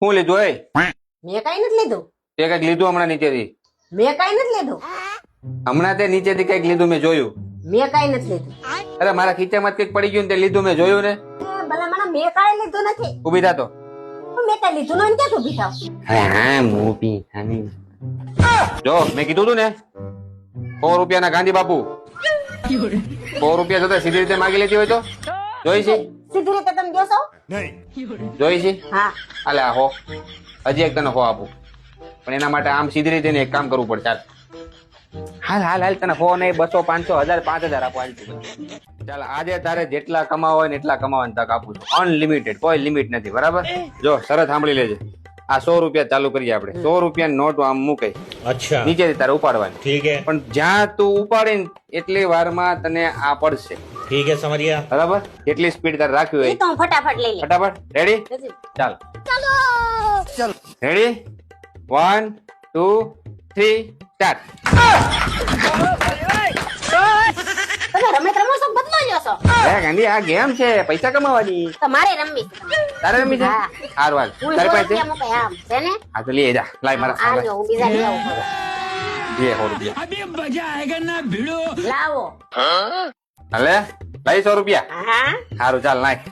શું લીધું એ? મેં કઈ નથી લીધું. તે કઈક લીધું હમણાં નીચેથી? મેં કઈ નથી લીધું. હમણાં તે નીચેથી કઈક લીધું મેં જોયું. મેં કઈ નથી લીધું. અરે મારા ખીચામાં કઈક પડી ગયું ને તે લીધું મેં જોયું ને. ભલા મને મેં કઈ લીધું નથી. ઉભી થા તો. મેં કઈ લીધું નથી ક્યાં ઊભી થાવ? હા મોપી થાની. જો મેં કીધું તું ને 100 રૂપિયાના ગાંધી બાપુ 100 રૂપિયા જોતા સીધી રીતે માગી લેતી હોય તો જોઈ છે? સીધી રીતે તમે જોશો? જોઈ છે? હા. હાલે આ હો હજી એક તને હો આપું પણ એના માટે આમ સીધી રીતે એક કામ કરવું પડે. ચાલ હાલ હાલ હાલ તને 100 નહીં 200 500 1000 5000 આપો હાલ તું. ચાલ આજે તારે જેટલા કમાવા હોય ને એટલા કમાવાની તક આપું છું. અનલિમિટેડ કોઈ લિમિટ નથી. બરાબર? જો શરત સાંભળી લેજે. આ 100 રૂપિયા ચાલુ કરીએ આપણે. 100 રૂપિયાની નોટ આમ મૂકે અચ્છા નીચેથી તારે ઉપાડવાની. ठीक है પણ જ્યાં તું ઉપાડે ને એટલી વારમાં તને આ પડશે. ठीक है समझ गया બરાબર? એટલી સ્પીડ તારે રાખવી એ હોય. તો હું ફટાફટ લઈ લે. ફટાફટ રેડી? ચાલ રેડી 1 2 3 સ્ટાર્ટ. તમે રમત રમો છો બદલો લ્યો છો. ગાંધી આ ગેમ છે પૈસા કમાવાની. તમારે રમવી. તારે રમી છે? હા. હારું હાલ હું તારી 100 પાસે રૂપિયા મૂકે આમ છે ને? હા તો લઈ જા લાય મારા આ સામે જો હું બીજા લઈ આવું છું. જે 100 રૂપિયા લાવો. હાલે લઈ 100 રૂપિયા. હા. સારું ચાલ નાખ.